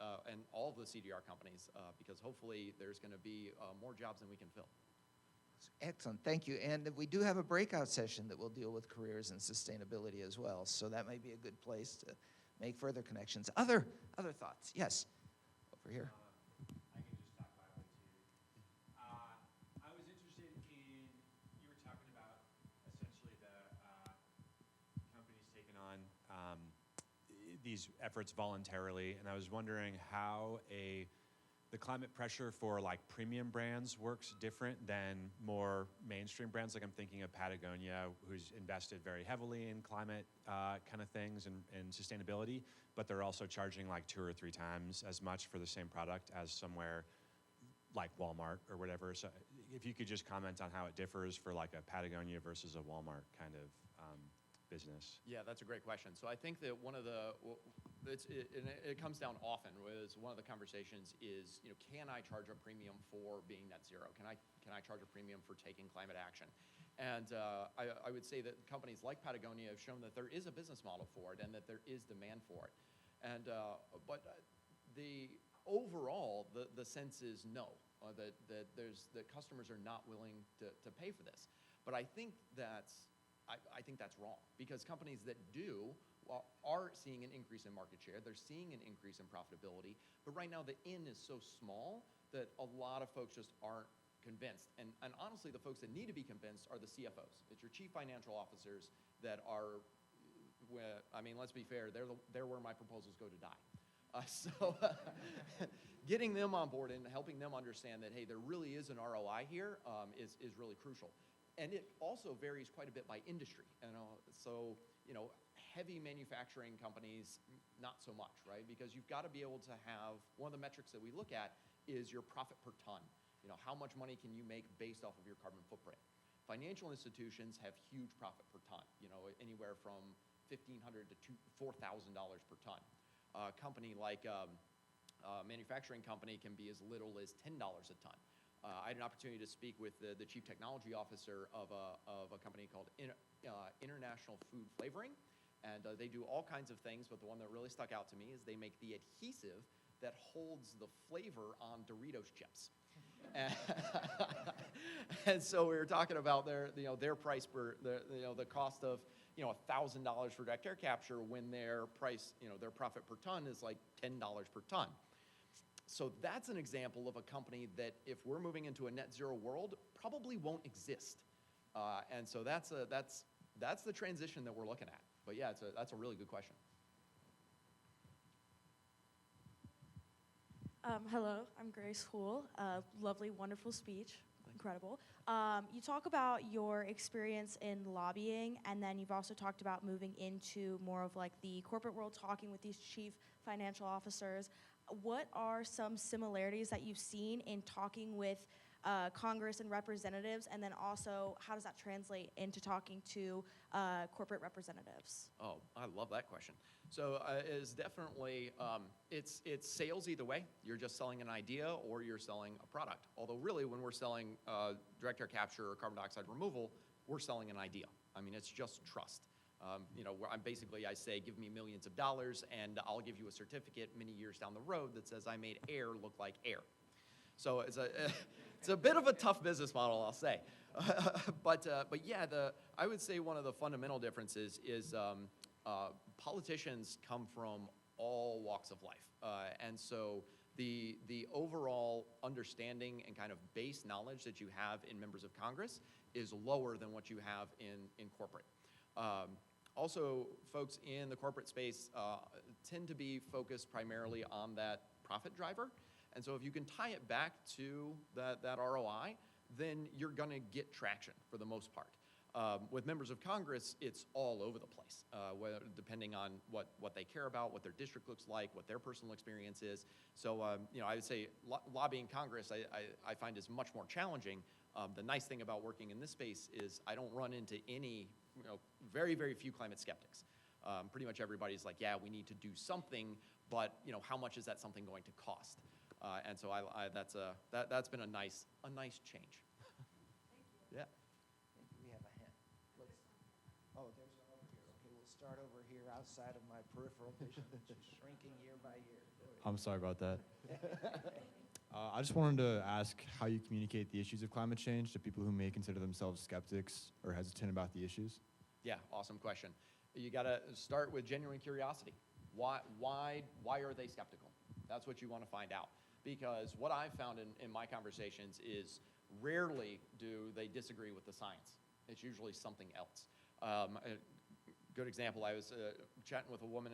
Speaker 4: all of the CDR companies, because hopefully there's going to be more jobs than we can fill.
Speaker 1: Excellent, thank you. And we do have a breakout session that will deal with careers and sustainability as well. So that might be a good place to make further connections. Other thoughts? Yes, over here.
Speaker 6: I can just talk about it too. I was interested in, you were talking about essentially the companies taking on these efforts voluntarily, and I was wondering how the climate pressure for like premium brands works different than more mainstream brands. Like I'm thinking of Patagonia, who's invested very heavily in climate kind of things and sustainability, but they're also charging like 2 or 3 times as much for the same product as somewhere like Walmart or whatever. So if you could just comment on how it differs for like a Patagonia versus a Walmart kind of business.
Speaker 4: Yeah, that's a great question. So I think that one of it comes down often. One of the conversations is, can I charge a premium for being net zero? Can I charge a premium for taking climate action? And I would say that companies like Patagonia have shown that there is a business model for it and that there is demand for it. And but the overall the sense is no, that customers are not willing to pay for this. But I think that's wrong, because companies that do are seeing an increase in market share. They're seeing an increase in profitability. But right now, the in is so small that a lot of folks just aren't convinced. And honestly, the folks that need to be convinced are the CFOs. It's your chief financial officers that are, I mean, let's be fair, they're where my proposals go to die. So getting them on board and helping them understand that, hey, there really is an ROI here is really crucial. And it also varies quite a bit by industry. So, heavy manufacturing companies, not so much, right? Because you've got to be able to have, one of the metrics that we look at is your profit per ton. How much money can you make based off of your carbon footprint? Financial institutions have huge profit per ton, anywhere from $1,500 to $4,000 per ton. A company like a manufacturing company can be as little as $10 a ton. I had an opportunity to speak with the chief technology officer of a company called International Food Flavoring, and they do all kinds of things, but the one that really stuck out to me is they make the adhesive that holds the flavor on Doritos chips. And so we were talking about their price per, the cost of $1,000 for direct air capture when their price, their profit per ton is like $10 per ton. So that's an example of a company that, if we're moving into a net zero world, probably won't exist. And so that's the transition that we're looking at. But yeah, that's a really good question.
Speaker 7: Hello, I'm Grace Hool. Lovely, wonderful speech. Incredible. You talk about your experience in lobbying, and then you've also talked about moving into more of like the corporate world, talking with these chief financial officers. What are some similarities that you've seen in talking with Congress and representatives, and then also how does that translate into talking to corporate representatives?
Speaker 4: Oh, I love that question. So it's definitely, it's sales either way. You're just selling an idea or you're selling a product. Although really when we're selling direct air capture or carbon dioxide removal, we're selling an idea. I mean, it's just trust. I say, give me millions of dollars and I'll give you a certificate many years down the road that says I made air look like air. So it's a bit of a tough business model, I'll say. But yeah, I would say one of the fundamental differences is politicians come from all walks of life. And so the overall understanding and kind of base knowledge that you have in members of Congress is lower than what you have in corporate. Also, folks in the corporate space tend to be focused primarily on that profit driver. And so if you can tie it back to that ROI, then you're going to get traction for the most part. With members of Congress, it's all over the place, depending on what they care about, what their district looks like, what their personal experience is. So, I would say lobbying Congress I find is much more challenging. The nice thing about working in this space is I don't run into any, very, very few climate skeptics. Pretty much everybody's like, yeah, we need to do something, but how much is that something going to cost? And so that's been a nice change. Yeah.
Speaker 1: We have a hand. There's one over here. Okay, we'll start over here outside of my peripheral vision, which is shrinking year by year.
Speaker 8: I'm sorry about that. I just wanted to ask how you communicate the issues of climate change to people who may consider themselves skeptics or hesitant about the issues.
Speaker 4: Yeah, awesome question. You got to start with genuine curiosity. Why are they skeptical? That's what you want to find out. Because what I've found in my conversations is rarely do they disagree with the science. It's usually something else. A good example, I was chatting with a woman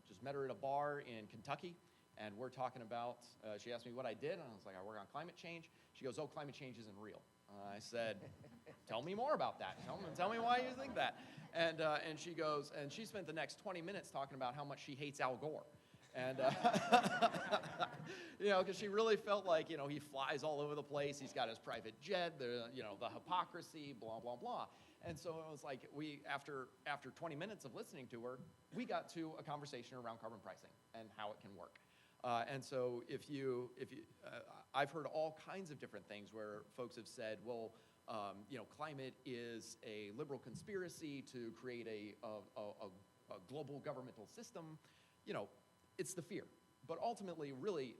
Speaker 4: just met her at a bar in Kentucky, and we're talking about, she asked me what I did, and I was like, I work on climate change. She goes, oh, climate change isn't real. I said, tell me more about that. Tell me why you think that. And she goes, and she spent the next 20 minutes talking about how much she hates Al Gore. And, because she really felt like, he flies all over the place. He's got his private jet, the hypocrisy, blah, blah, blah. And so it was like after 20 minutes of listening to her, we got to a conversation around carbon pricing and how it can work. And so I've heard all kinds of different things where folks have said, well, climate is a liberal conspiracy to create a global governmental system. It's the fear. But ultimately, really,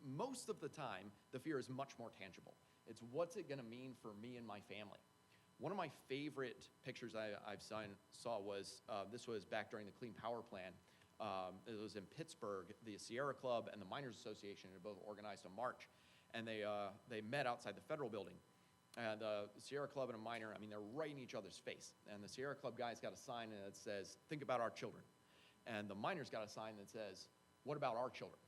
Speaker 4: most of the time, the fear is much more tangible. It's what's it going to mean for me and my family? One of my favorite pictures saw was, this was back during the Clean Power Plan. It was in Pittsburgh. The Sierra Club and the Miners Association had both organized a march, and they met outside the Federal Building. And the Sierra Club and a miner, I mean, they're right in each other's face. And the Sierra Club guy's got a sign that says, "Think about our children." And the miner's got a sign that says, "What about our children?"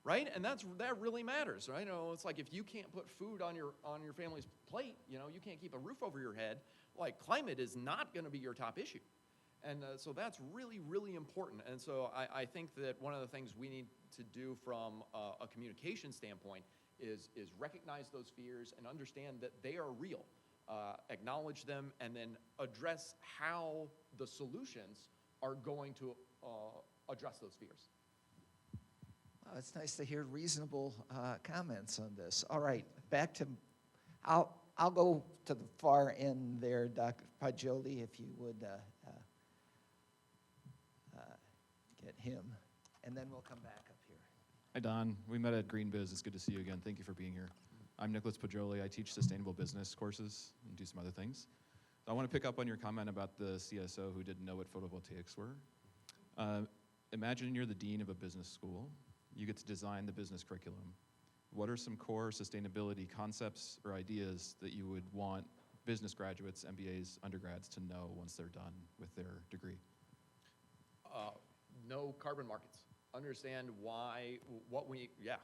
Speaker 4: Right? And that really matters, right? You know, it's like if you can't put food on your family's plate, you know, you can't keep a roof over your head, like climate is not going to be your top issue. And so that's really, really important. And so I think that one of the things we need to do from a communication standpoint is recognize those fears and understand that they are real, acknowledge them, and then address how the solutions are going to address those fears.
Speaker 1: Well, it's nice to hear reasonable comments on this. All right, back to, I'll go to the far end there, Dr. Paglioli, if you would get him, and then we'll come back up here.
Speaker 9: Hi, Don. We met at Green Biz. It's good to see you again. Thank you for being here. I'm Nicholas Paglioli. I teach sustainable business courses and do some other things. So I want to pick up on your comment about the CSO who didn't know what photovoltaics were. Imagine you're the dean of a business school. You get to design the business curriculum. What are some core sustainability concepts or ideas that you would want business graduates, MBAs, undergrads to know once they're done with their degree?
Speaker 4: Know carbon markets. Understand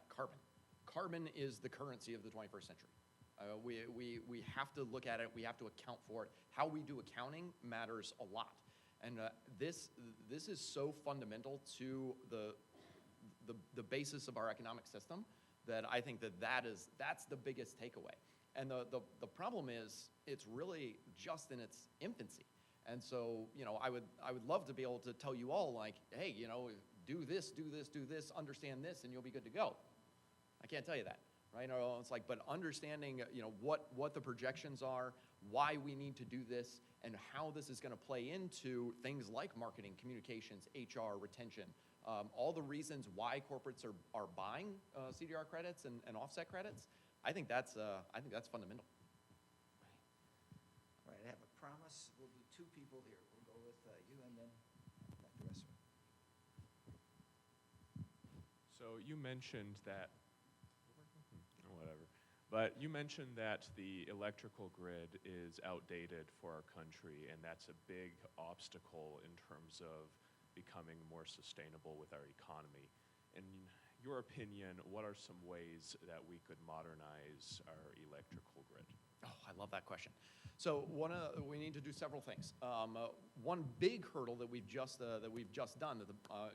Speaker 4: carbon. Carbon is the currency of the 21st century. We have to look at it. We have to account for it. How we do accounting matters a lot. And this is so fundamental to the basis of our economic system that I think that's the biggest takeaway. And the problem is it's really just in its infancy. And so, you know, I would love to be able to tell you all, like, hey, you know, do this, understand this, and you'll be good to go. I can't tell you that, right? Or it's like, but understanding, you know, what the projections are, why we need to do this, and how this is going to play into things like marketing, communications, HR, retention, all the reasons why corporates are buying CDR credits and offset credits. I think that's fundamental.
Speaker 1: All right, I have a promise. We'll do two people here. We'll go with you and then Dr. Esser.
Speaker 6: So you mentioned that, but you mentioned that the electrical grid is outdated for our country, and that's a big obstacle in terms of becoming more sustainable with our economy. In your opinion, what are some ways that we could modernize our electrical grid?
Speaker 4: Oh, I love that question. So we need to do several things. One big hurdle that we've just done,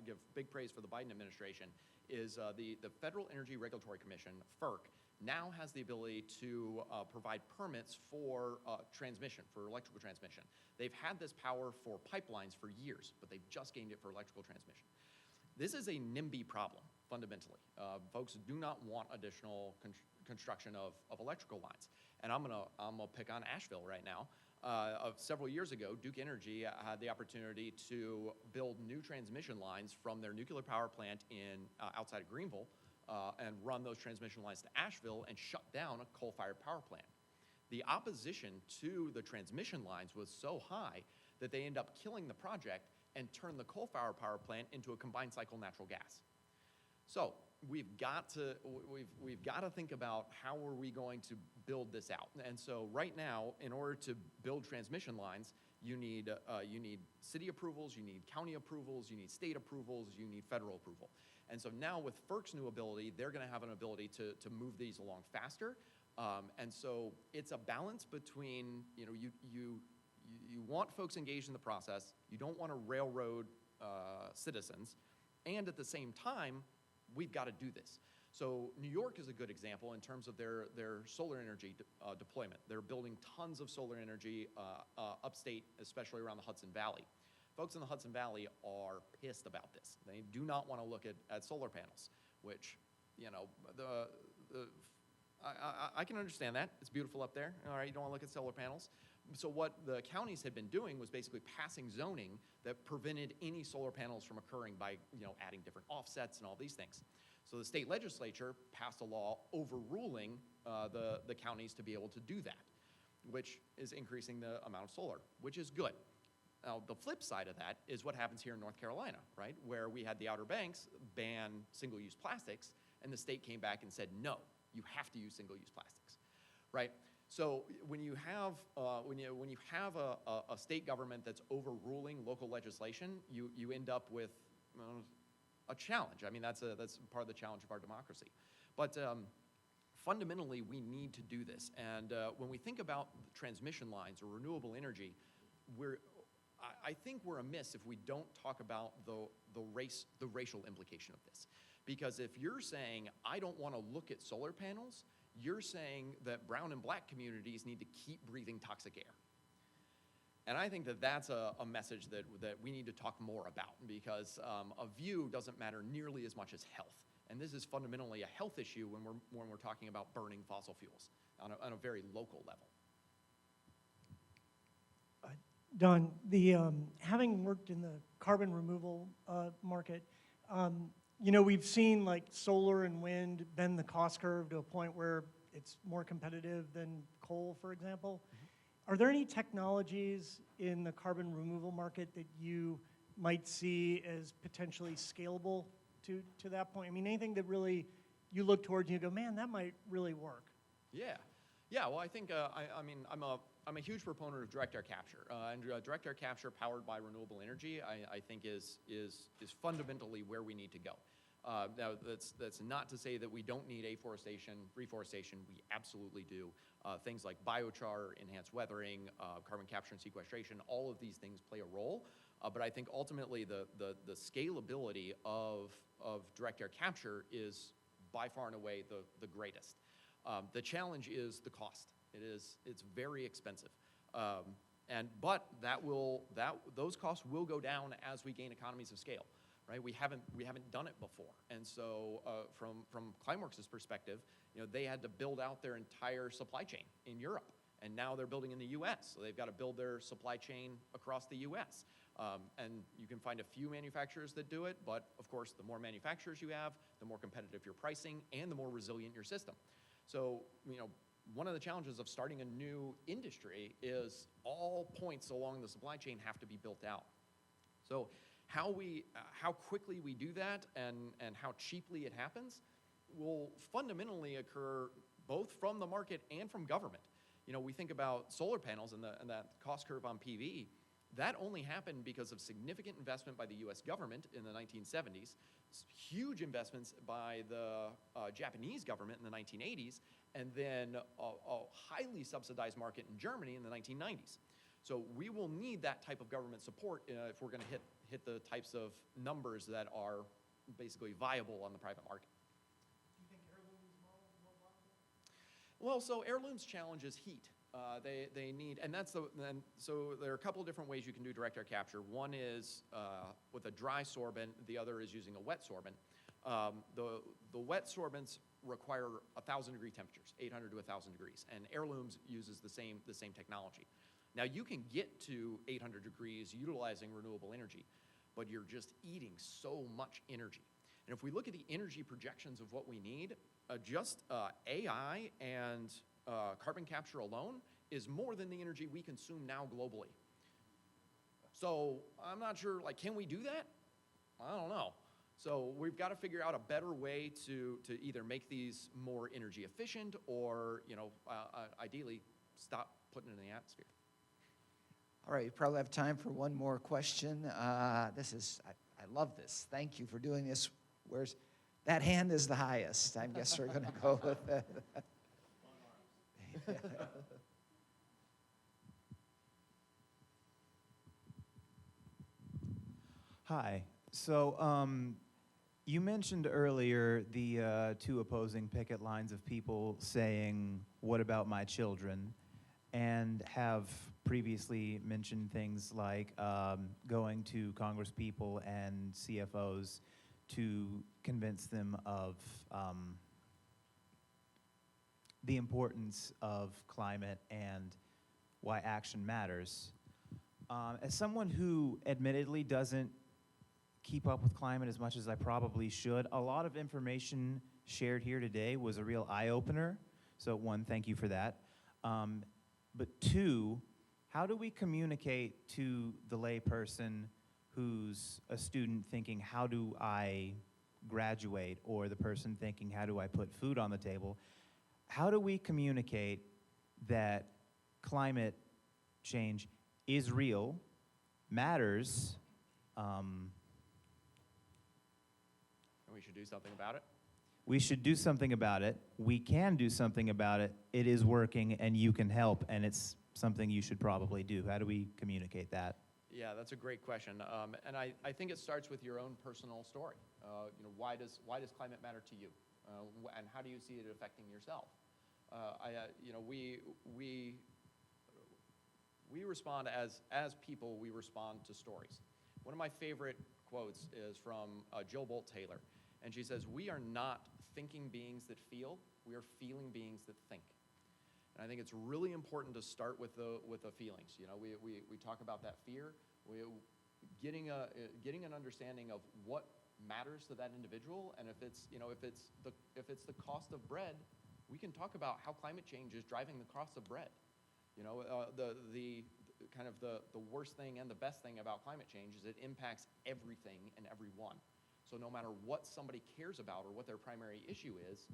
Speaker 4: give big praise for the Biden administration, is the Federal Energy Regulatory Commission, FERC, now has the ability to provide permits for transmission, for electrical transmission. They've had this power for pipelines for years, but they've just gained it for electrical transmission. This is a NIMBY problem, fundamentally. Folks do not want additional construction of electrical lines. And I'm gonna pick on Asheville right now. Several years ago, Duke Energy had the opportunity to build new transmission lines from their nuclear power plant outside of Greenville and run those transmission lines to Asheville and shut down a coal-fired power plant. The opposition to the transmission lines was so high that they ended up killing the project and turned the coal-fired power plant into a combined cycle natural gas. So we've got to think about how are we going to build this out. And so right now, in order to build transmission lines, you need city approvals, you need county approvals, you need state approvals, you need federal approval. And so now with FERC's new ability, they're going to have an ability to move these along faster. And so it's a balance between, you know, you want folks engaged in the process, you don't want to railroad citizens, and at the same time, we've got to do this. So New York is a good example in terms of their solar energy deployment. They're building tons of solar energy upstate, especially around the Hudson Valley. Folks in the Hudson Valley are pissed about this. They do not want to look at solar panels, which, you know, I can understand that. It's beautiful up there. All right, you don't want to look at solar panels. So what the counties had been doing was basically passing zoning that prevented any solar panels from occurring by, you know, adding different offsets and all these things. So the state legislature passed a law overruling the counties to be able to do that. which is increasing the amount of solar, which is good. Now, the flip side of that is what happens here in North Carolina, right? Where we had the Outer Banks ban single-use plastics, and the state came back and said, no, you have to use single-use plastics, right? So when you have a state government that's overruling local legislation, you end up with a challenge. I mean, that's part of the challenge of our democracy. But fundamentally, we need to do this. And when we think about transmission lines or renewable energy, I think we're amiss if we don't talk about the racial implication of this. Because if you're saying, I don't want to look at solar panels, you're saying that brown and black communities need to keep breathing toxic air. And I think that that's a message that we need to talk more about, because a view doesn't matter nearly as much as health. And this is fundamentally a health issue when we're talking about burning fossil fuels on a very local level.
Speaker 3: Don, having worked in the carbon removal market, we've seen like solar and wind bend the cost curve to a point where it's more competitive than coal, for example. Are there any technologies in the carbon removal market that you might see as potentially scalable to that point? I mean, anything that really you look towards and you go, man, that might really work?
Speaker 4: Yeah. Well, I think I'm a huge proponent of direct air capture, and direct air capture powered by renewable energy, I think is fundamentally where we need to go. Now, that's not to say that we don't need afforestation, reforestation. We absolutely do. Things like biochar, enhanced weathering, carbon capture and sequestration, all of these things play a role. But I think ultimately the scalability of direct air capture is by far and away the greatest. The challenge is the cost. It's very expensive. But those costs will go down as we gain economies of scale. Right? We haven't done it before, and so from ClimeWorks' perspective, they had to build out their entire supply chain in Europe, and now they're building in the U.S. So they've got to build their supply chain across the U.S. And you can find a few manufacturers that do it, but of course, the more manufacturers you have, the more competitive your pricing, and the more resilient your system. So one of the challenges of starting a new industry is all points along the supply chain have to be built out. So how quickly we do that and how cheaply it happens will fundamentally occur both from the market and from government. We think about solar panels and that cost curve on PV. That only happened because of significant investment by the US government in the 1970s, huge investments by the Japanese government in the 1980s, and then a highly subsidized market in Germany in the 1990s. So we will need that type of government support if we're going to hit the types of numbers that are basically viable on the private market.
Speaker 3: Do you think Heirloom's model is more viable?
Speaker 4: Well, so Heirloom's challenge is heat. They need, so there are a couple of different ways you can do direct air capture. One is with a dry sorbent. The other is using a wet sorbent. The wet sorbents require 1,000-degree temperatures, 800 to 1,000 degrees, and Heirlooms uses the same technology. Now, you can get to 800 degrees utilizing renewable energy, but you're just eating so much energy. And if we look at the energy projections of what we need, just AI and carbon capture alone is more than the energy we consume now globally. So I'm not sure, can we do that? I don't know. So we've got to figure out a better way to either make these more energy efficient or, ideally stop putting it in the atmosphere.
Speaker 1: All right, you probably have time for one more question. I love this. Thank you for doing this. That hand is the highest. I guess we're going to go with that.
Speaker 10: Hi. So you mentioned earlier the two opposing picket lines of people saying, "What about my children?" and have previously mentioned things like going to congresspeople and CFOs to convince them of the importance of climate and why action matters. As someone who admittedly doesn't keep up with climate as much as I probably should, a lot of information shared here today was a real eye-opener. So one, thank you for that. But two, how do we communicate to the layperson who's a student thinking, how do I graduate, or the person thinking, how do I put food on the table? How do we communicate that climate change is real, matters,
Speaker 4: And we should do something about it?
Speaker 10: we should do something about it, we can do something about it, it is working, and you can help, and it's something you should probably do? How do we communicate that?
Speaker 4: Yeah, that's a great question, and I think it starts with your own personal story. Why does climate matter to you, and how do you see it affecting yourself? We respond as people. We respond to stories. One of my favorite quotes is from Jill Bolt Taylor, and she says, "We are not thinking beings that feel; we are feeling beings that think." And I think it's really important to start with the feelings. We talk about that fear. Getting an understanding of what matters to that individual, and if it's the cost of bread, we can talk about how climate change is driving the cost of bread. The kind of the worst thing and the best thing about climate change is it impacts everything and everyone. So no matter what somebody cares about or what their primary issue is,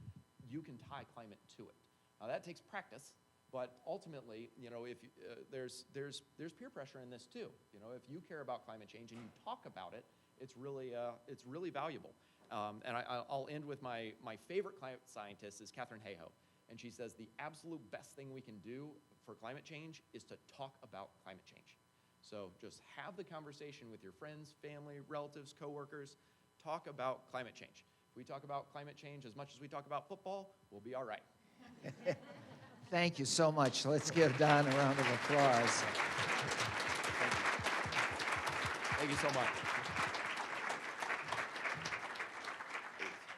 Speaker 4: you can tie climate to it. Now that takes practice, but ultimately, there's peer pressure in this too. If you care about climate change and you talk about it, it's really valuable. And I'll end with my favorite climate scientist is Katharine Hayhoe, and she says the absolute best thing we can do for climate change is to talk about climate change. So just have the conversation with your friends, family, relatives, coworkers. Talk about climate change. If we talk about climate change as much as we talk about football, we'll be all right.
Speaker 1: Thank you so much. Let's give Don a round of applause.
Speaker 4: Thank you so much.